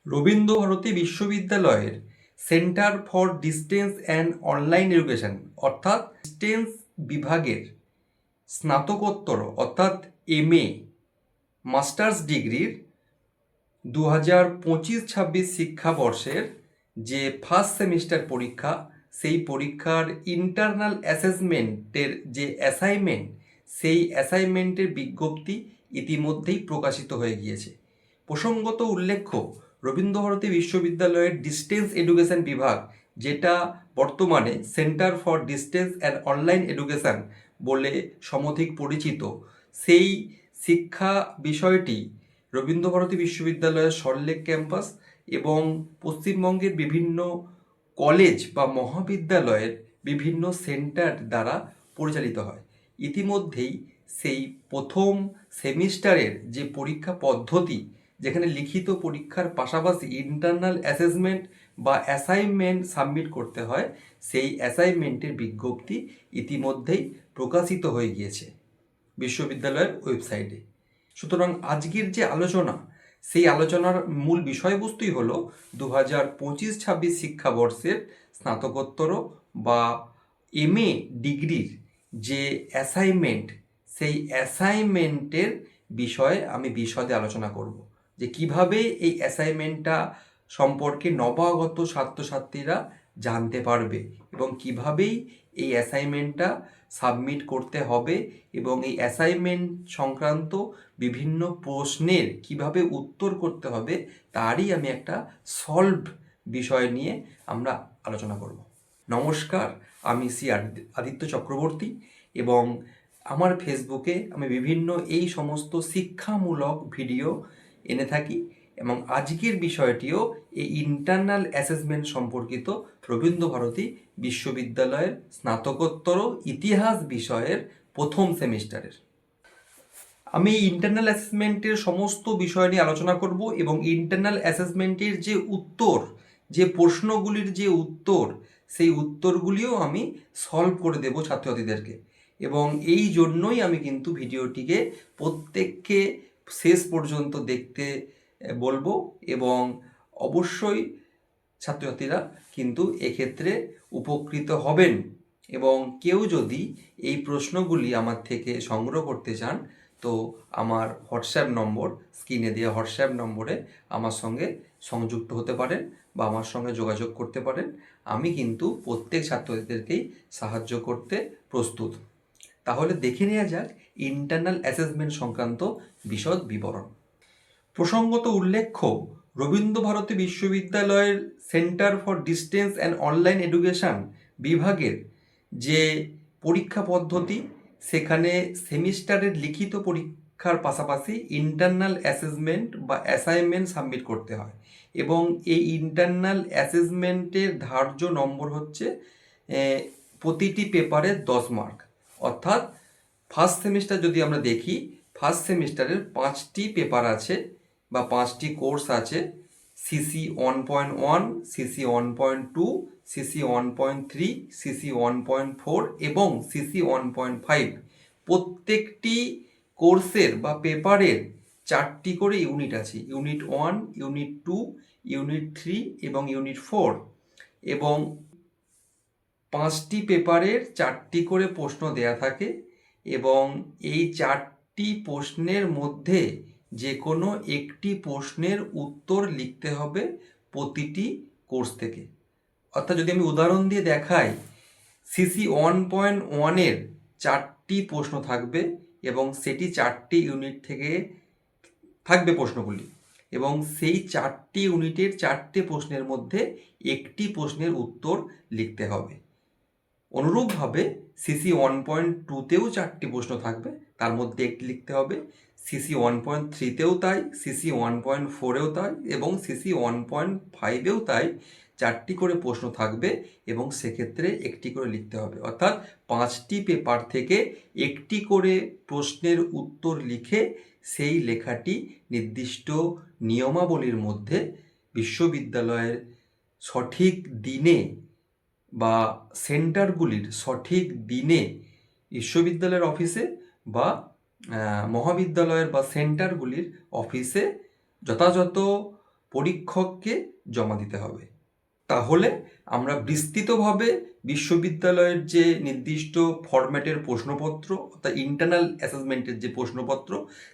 রবীন্দ্রভারতী বিশ্ববিদ্যালয়ের centre for distance and online education অর্থাৎ distance বিভাগের স্নাতকোত্তর অর্থাৎ এমএ মাস্টার্স ডিগ্রির 2025-26 শিক্ষাবর্ষের যে ফার্স্ট সেমিস্টার পরীক্ষা, সেই পরীক্ষার ইন্টারনাল অ্যাসেসমেন্টের যে অ্যাসাইনমেন্ট, সেই অ্যাসাইনমেন্টের বিজ্ঞপ্তি ইতিমধ্যেই প্রকাশিত হয়ে গিয়েছে। প্রসঙ্গত উল্লেখ্য, রবীন্দ্রভারতী বিশ্ববিদ্যালয়ের ডিস্টেন্স এডুকেশন বিভাগ, যেটা বর্তমানে centre for distance and online education বলে সমধিক পরিচিত, সেই শিক্ষা বিষয়টি রবীন্দ্রভারতী বিশ্ববিদ্যালয়ের সল্টলেক ক্যাম্পাস এবং পশ্চিমবঙ্গের বিভিন্ন কলেজ বা মহাবিদ্যালয়ের বিভিন্ন সেন্টার দ্বারা পরিচালিত হয়। ইতিমধ্যেই সেই প্রথম সেমিস্টারের যে পরীক্ষা পদ্ধতি, যেখানে লিখিত পরীক্ষার পাশাপাশি ইন্টারনাল অ্যাসেসমেন্ট বা অ্যাসাইনমেন্ট সাবমিট করতে হয়, সেই অ্যাসাইনমেন্টের বিজ্ঞপ্তি ইতিমধ্যেই প্রকাশিত হয়ে গিয়েছে বিশ্ববিদ্যালয়ের ওয়েবসাইটে। সুতরাং আজকের যে আলোচনা, সেই আলোচনার মূল বিষয়বস্তুই হলো 2025-26 শিক্ষাবর্ষের স্নাতকোত্তর বা এমএ ডিগ্রির যে অ্যাসাইনমেন্ট, সেই অ্যাসাইনমেন্টের বিষয়ে আমি বিশদে আলোচনা করব, যে কিভাবে এই অ্যাসাইনমেন্টটা সম্পর্কে নবাগত ছাত্রছাত্রীরা জানতে পারবে এবং কিভাবেই এই অ্যাসাইনমেন্টটা সাবমিট করতে হবে এবং এই অ্যাসাইনমেন্ট সংক্রান্ত বিভিন্ন প্রশ্নের কিভাবে উত্তর করতে হবে, তারই আমি একটা সলভ বিষয় নিয়ে আমরা আলোচনা করব। নমস্কার, আমি আদিত্য চক্রবর্তী এবং আমার ফেসবুকে আমি বিভিন্ন এই সমস্ত শিক্ষামূলক ভিডিও এনে থাকি এবং আজকের বিষয়টিও এই ইন্টারনাল অ্যাসেসমেন্ট সম্পর্কিত রবীন্দ্রভারতী বিশ্ববিদ্যালয়ের স্নাতকোত্তর ইতিহাস বিষয়ের প্রথম সেমিস্টারের। আমি ইন্টারনাল অ্যাসেসমেন্টের সমস্ত বিষয় নিয়ে আলোচনা করব এবং ইন্টারনাল অ্যাসেসমেন্টের যে উত্তর, যে প্রশ্নগুলির যে উত্তর, সেই উত্তরগুলিও আমি সলভ করে দেব ছাত্রছাত্রীদেরকে। এবং এই জন্যই আমি কিন্তু ভিডিওটিকে প্রত্যেককে শেষ পর্যন্ত দেখতে বলবো এবং অবশ্যই ছাত্রছাত্রীরা কিন্তু এক্ষেত্রে উপকৃত হবেন। এবং কেউ যদি এই প্রশ্নগুলি আমার থেকে সংগ্রহ করতে চান, তো আমার হোয়াটসঅ্যাপ নম্বর, স্ক্রিনে দেওয়া হোয়াটসঅ্যাপ নম্বরে আমার সঙ্গে সংযুক্ত হতে পারেন বা আমার সঙ্গে যোগাযোগ করতে পারেন। আমি কিন্তু প্রত্যেক ছাত্রছাত্রীদেরকেই সাহায্য করতে প্রস্তুত। তাহলে দেখে নেওয়া যাক ইন্টারনাল অ্যাসেসমেন্ট সংক্রান্ত বিশদ বিবরণ। প্রসঙ্গত উল্লেখ্য, রবীন্দ্রভারতী বিশ্ববিদ্যালয়ের centre for distance and online education বিভাগের যে পরীক্ষা পদ্ধতি, সেখানে সেমিস্টারের লিখিত পরীক্ষার পাশাপাশি ইন্টারনাল অ্যাসেসমেন্ট বা অ্যাসাইনমেন্ট সাবমিট করতে হয় এবং এই ইন্টারনাল অ্যাসেসমেন্টের ধার্য নম্বর হচ্ছে প্রতিটি পেপারে 10 মার্ক। অর্থাৎ ফার্স্ট সেমিস্টার যদি আমরা দেখি, ফার্স্ট সেমিস্টারের 5টি পেপার আছে বা 5টি কোর্স আছে: সিসি 1.1, সিসি 1.2, সিসি 1.3, সিসি 1.4 এবং সিসি 1.5। প্রত্যেকটি কোর্সের বা পেপারের 4টি করে ইউনিট আছে: ইউনিট 1, ইউনিট 2, ইউনিট 3 এবং ইউনিট 4। এবং 5টি পেপারের 4টি করে প্রশ্ন দেয়া থাকে এবং এই 4টি প্রশ্নের মধ্যে যে কোনো একটি প্রশ্নের উত্তর লিখতে হবে প্রতিটি কোর্স থেকে। অর্থাৎ যদি আমি উদাহরণ দিয়ে দেখাই, সিসি 1.1-এর 4টি প্রশ্ন থাকবে এবং সেটি 4টি ইউনিট থেকে থাকবে প্রশ্নগুলি এবং সেই 4টি ইউনিটের 4টে প্রশ্নের মধ্যে একটি প্রশ্নের উত্তর লিখতে হবে। অনুরূপভাবে সিসি 1.2-তেও 4টি প্রশ্ন থাকবে, তার মধ্যে একটি লিখতে হবে। সিসি 1.3-তেও তাই, সিসি 1.4-এও তাই এবং সিসি 1.5-এও তাই 4টি করে প্রশ্ন থাকবে এবং সেক্ষেত্রে একটি করে লিখতে হবে। অর্থাৎ 5টি পেপার থেকে একটি করে প্রশ্নের উত্তর লিখে সেই লেখাটি নির্দিষ্ট নিয়মাবলীর মধ্যে বিশ্ববিদ্যালয়ের সঠিক দিনে বা সেন্টারগুলির সঠিক দিনে বিশ্ববিদ্যালয়ের অফিসে বা মহাবিদ্যালয়ের বা সেন্টারগুলির অফিসে যথাযথ পরীক্ষককে জমা দিতে হবে। তাহলে আমরা বিস্তৃতভাবে বিশ্ববিদ্যালয়ের যে নির্দিষ্ট ফরম্যাটের প্রশ্নপত্র অর্থাৎ ইন্টারনাল অ্যাসেসমেন্টের যে প্রশ্নপত্র,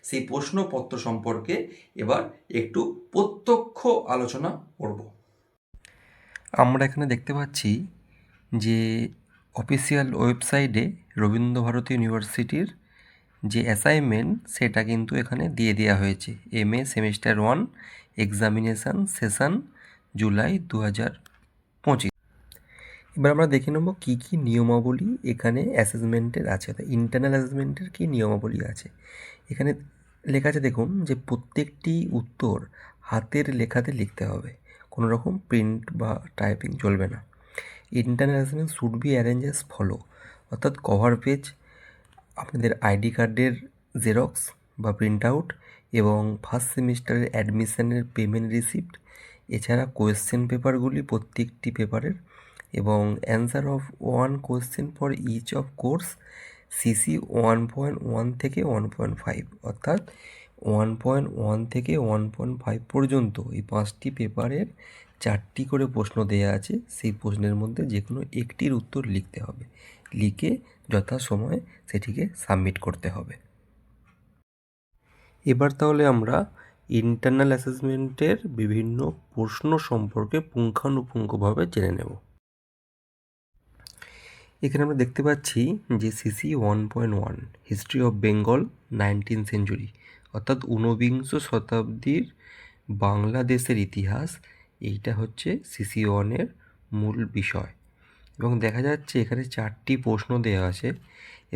সেই প্রশ্নপত্র সম্পর্কে এবার একটু প্রত্যক্ষ আলোচনা করব। আমরা এখানে দেখতে পাচ্ছি যে অফিসিয়াল ওয়েবসাইটে রবীন্দ্রভারতী ইউনিভার্সিটির যে অ্যাসাইনমেন্ট সেটা কিন্তু এখানে দিয়ে দেওয়া হয়েছে। MA semester 1 examination session July 2025। এবার আমরা দেখে নেব কী কী নিয়মাবলী এখানে অ্যাসেসমেন্টের আছে, অর্থাৎ ইন্টারনাল অ্যাসেসমেন্টের কী নিয়মাবলী আছে। এখানে লেখা আছে দেখুন যে প্রত্যেকটি উত্তর হাতের লেখাতে লিখতে হবে, কোনো রকম প্রিন্ট বা টাইপিং চলবে না। Internal assessment should be arrange as follow, অর্থাৎ কভার পেজ, আপনাদের আইডি কার্ডের জেরক্স বা প্রিন্ট আউট এবং ফার্স্ট সেমিস্টারের অ্যাডমিশনের পেমেন্ট রিসিপ্ট, এছাড়া কোয়েশ্চেন পেপারগুলি প্রত্যেকটি পেপারের এবং answer of 1 question for each of course CC 1.1 থেকে 1.5, অর্থাৎ 1.1 থেকে 1.5 পর্যন্ত এই 5টি পেপারের 4টি করে প্রশ্ন দেওয়া আছে। সেই প্রশ্নের মধ্যে যে কোনো একটির উত্তর লিখতে হবে, লিখে যথাসময়ে সেটিকে সাবমিট করতে হবে। এবার তাহলে আমরা ইন্টারনাল অ্যাসেসমেন্টের বিভিন্ন প্রশ্ন সম্পর্কে পুঙ্খানুপুঙ্খভাবে জেনে নেব। এখানে আমরা দেখতে পাচ্ছি যে CC 1.1 history of Bengal 19th century, অর্থাৎ ঊনবিংশ শতাব্দীর বাংলাদেশের ইতিহাস, এইটা হচ্ছে CC 1-এর মূল বিষয়। এবং দেখা যাচ্ছে এখানে 4টি প্রশ্ন দেওয়া আছে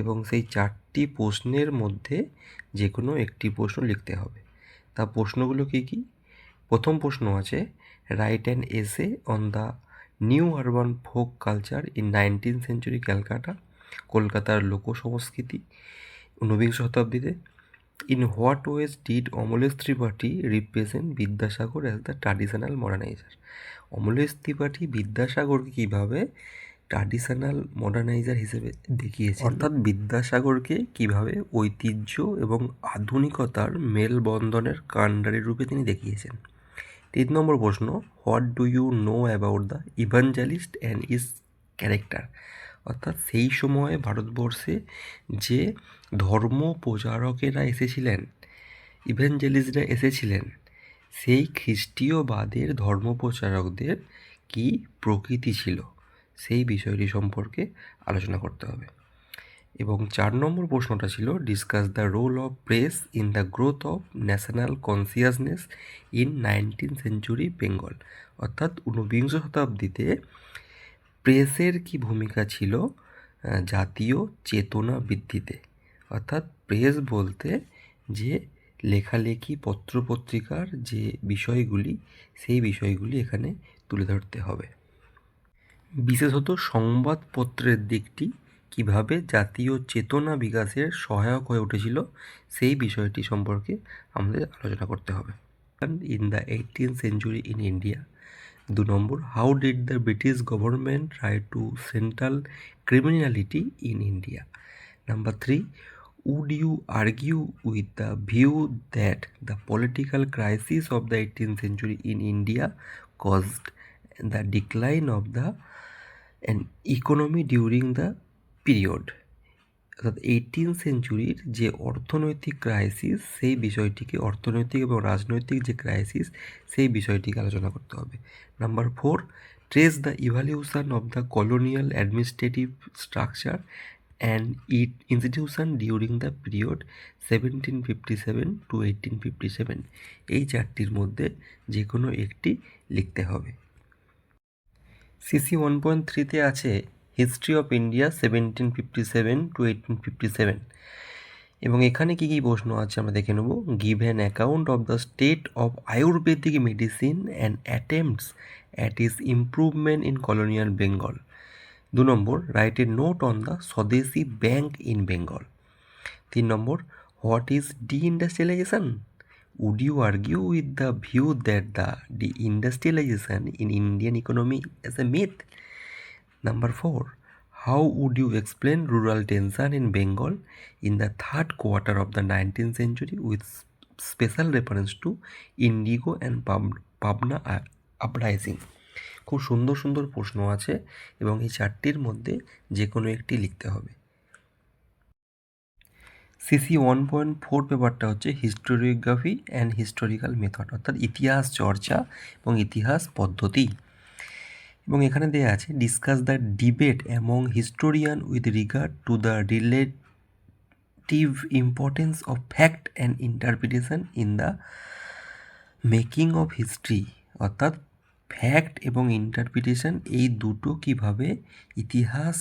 এবং সেই 4টি প্রশ্নের মধ্যে যে কোনো একটি প্রশ্ন লিখতে হবে। তা প্রশ্নগুলো কী কী? প্রথম প্রশ্ন আছে write an essay on the new urban folk culture in 19th century Calcutta, কলকাতার লোক সংস্কৃতি ঊনবিংশ শতাব্দীতে। In what ways did Amalesh Tripathi represent Vidyasagar as the traditional moderniser? Amalesh Tripathi বিদ্যাসাগরকে কীভাবে ট্র্যাডিশনাল মডার্নাইজার হিসেবে দেখিয়েছেন, অর্থাৎ বিদ্যাসাগরকে কীভাবে ঐতিহ্য এবং আধুনিকতার মেলবন্ধনের কাণ্ডারি রূপে তিনি দেখিয়েছেন। 3 নম্বর প্রশ্ন what do you know about the evangelist and is character, অর্থাৎ সেই সময়ে ভারতবর্ষে যে ধর্ম প্রচারকেরা এসেছিলেন, ইভাঞ্জেলিস্টরা এসেছিলেন, সেই খ্রিস্টীয়বাদের ধর্ম প্রচারকদের কী প্রকৃতি ছিল, সেই বিষয়টি সম্পর্কে আলোচনা করতে হবে। এবং 4 নম্বর প্রশ্নটা ছিল discuss the role of press in the growth of national consciousness in 19th century Bengal, অর্থাৎ ঊনবিংশ শতাব্দীতে প্রেসের কি ভূমিকা ছিল জাতীয় চেতনা বৃদ্ধিতে। অর্থাৎ প্রেস বলতে যে লেখালেখি পত্রপত্রিকার যে বিষয়গুলি, সেই বিষয়গুলি এখানে তুলে ধরতে হবে। বিশেষত সংবাদপত্রের দিকটি কিভাবে জাতীয় চেতনা বিকাশের সহায়ক হয়ে উঠেছিল, সেই বিষয়টি সম্পর্কে আমাদের আলোচনা করতে হবে। In the 18th century in India. 2 number how did the British government try to central criminality in India. Number 3, would you argue with the view that the political crisis of the 18th century in India caused the decline of the economy during the period? অর্থাৎ 18th সেঞ্চুরির যে অর্থনৈতিক crisis, সেই বিষয়টিকে, অর্থনৈতিক এবং রাজনৈতিক যে crisis, সেই বিষয়টিকে আলোচনা করতে হবে। Number 4, trace the evaluation of the colonial administrative structure and its institution during the period 1757 to 1857। এই 4টির মধ্যে যে কোনো একটি লিখতে হবে। CC 1.3-তে আছে হিস্ট্রি অফ ইন্ডিয়া 1757 to 1857 এবং এখানে কী কী প্রশ্ন আছে আমরা দেখে নেব। Give an account of the state of ayurvedic medicine and attempts at is improvement in colonial Bengal. 2 নম্বর write a note on the swadeshi bank in Bengal. 3 নম্বর what is deindustrialisation? Would you argue with the view that the deindustrialisation in Indian economy as a myth? Number 4, how would you explain rural tension in Bengal in the 3rd quarter of the 19th century with special reference to indigo and Pabna uprising. খুব সুন্দর সুন্দর প্রশ্ন আছে এবং এই চারটির মধ্যে যে কোনো একটি লিখতে হবে। সিসি 1.4 পেপারটা হচ্ছে হিস্টোরিওগ্রাফি অ্যান্ড হিস্টোরিক্যাল মেথড, অর্থাৎ ইতিহাস চর্চা এবং ইতিহাস পদ্ধতি। এবং এখানে দেওয়া আছে discuss the debate among historian with regard to the relative importance of fact and interpretation in the making of history, অর্থাৎ ফ্যাক্ট এবং ইন্টারপ্রিটেশন এই দুটো কীভাবে ইতিহাস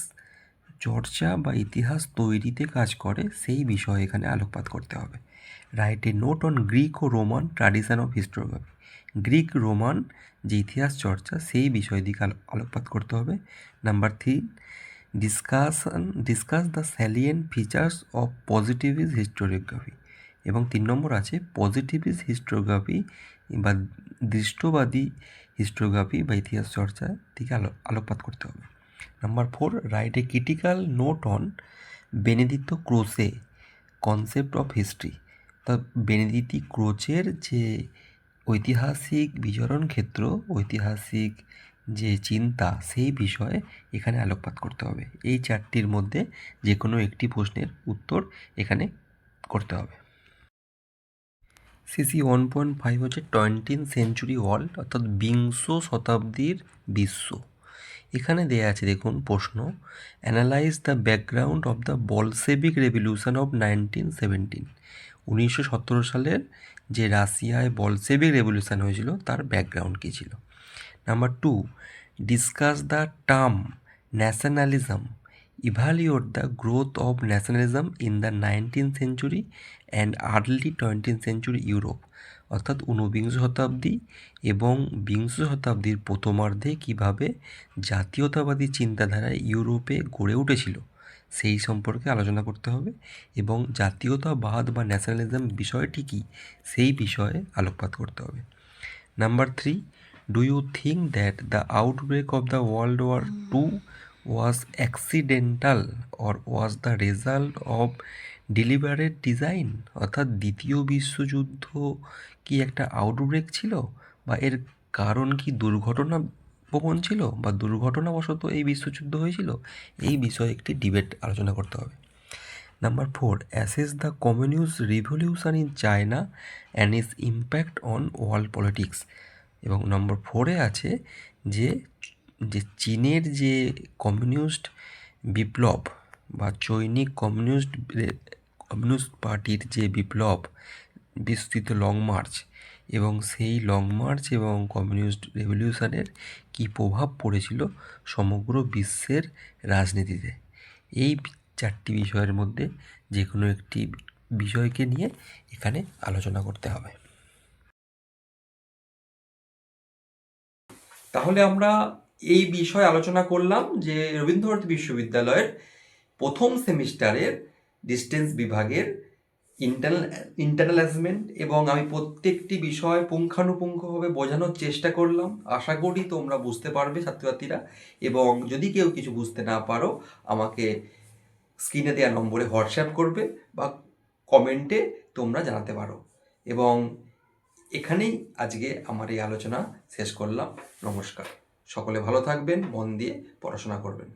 চর্চা বা ইতিহাস তৈরিতে কাজ করে সেই বিষয়ে এখানে আলোকপাত করতে হবে। Write a note on Greek ও Roman tradition of historiography, Greek Roman যে ইতিহাস চর্চা সেই বিষয় দিকে আলোকপাত করতে হবে। Number 3, discuss the salient features of positivist historiography, এবং 3 নম্বর আছে পজিটিভিস্ট হিস্টোগ্রাফি বা দৃষ্টবাদী হিস্টোগ্রাফি বা ইতিহাস চর্চা দিকে আলোকপাত করতে হবে। Number 4, write a critical note on Benedetto Croce concept of history, তা বেনেডিক্টো ক্রোচের যে ঐতিহাসিক বিচরণ ক্ষেত্র, ঐতিহাসিক যে চিন্তা সেই বিষয়ে এখানে আলোকপাত করতে হবে। এই চারটির মধ্যে যে কোনো একটি প্রশ্নের উত্তর এখানে করতে হবে। সিসি 1.5 হচ্ছে 20th সেঞ্চুরি ওয়ার্ল্ড, অর্থাৎ বিংশ শতাব্দীর বিশ্ব। এখানে দেয়া আছে দেখুন প্রশ্ন, analyse the background of the Bolshevik revolution of 1917। 1917 সালের যে রাশিয়ায় বলসেভিক রেভলিউশন হয়েছিল তার ব্যাকগ্রাউন্ড কী ছিল। Number 2, discuss the term nationalism, evaluate the growth of nationalism in the 19th century and early 20th century Europe, অর্থাৎ ঊনবিংশ শতাব্দী এবং বিংশ শতাব্দীর প্রথমার্ধে কীভাবে জাতীয়তাবাদী চিন্তাধারা ইউরোপে গড়ে উঠেছিল সেই সম্পর্কে আলোচনা করতে হবে, এবং জাতীয়তাবাদ বা ন্যাশনালিজম বিষয়টি কী সেই বিষয়ে আলোকপাত করতে হবে। Number 3, do you think that the outbreak of the world war II was accidental or was the result of deliberate design, অর্থাৎ দ্বিতীয় বিশ্বযুদ্ধ কি একটা আউটব্রেক ছিল বা এর কারণ কি দুর্ঘটনাপ্রবণ ছিল বা দুর্ঘটনাবশত এই বিশ্বযুদ্ধ হয়েছিল, এই বিষয়ে একটি ডিবেট আলোচনা করতে হবে। Number 4, assess the communist revolution in China and its impact on world politics, এবং নম্বর 4-এ আছে যে চীনের যে কমিউনিস্ট বিপ্লব বা চৈনিক কমিউনিস্ট পার্টির যে বিপ্লব, বিস্তৃত লং মার্চ, এবং সেই লং মার্চ এবং কমিউনিস্ট রেভলিউশনের কী প্রভাব পড়েছিল সমগ্র বিশ্বের রাজনীতিতে। এই চারটি বিষয়ের মধ্যে যে কোনো একটি বিষয়কে নিয়ে এখানে আলোচনা করতে হবে। তাহলে আমরা এই বিষয়ে আলোচনা করলাম যে রবীন্দ্রভারতী বিশ্ববিদ্যালয়ের প্রথম সেমিস্টারের ডিস্টেন্স বিভাগের ইন্টারনাল অ্যাসেসমেন্ট, এবং আমি প্রত্যেকটি বিষয় পুঙ্খানুপুঙ্খভাবে বোঝানোর চেষ্টা করলাম। আশা করি তোমরা বুঝতে পারবে ছাত্রছাত্রীরা, এবং যদি কেউ কিছু বুঝতে না পারো আমাকে স্ক্রিনে দেওয়া নম্বরে হোয়াটসঅ্যাপ করবে বা কমেন্টে তোমরা জানাতে পারো। এবং এখানেই আজকে আমার এই আলোচনা শেষ করলাম। নমস্কার, সকলে ভালো থাকবেন, মন দিয়ে পড়াশোনা করবেন।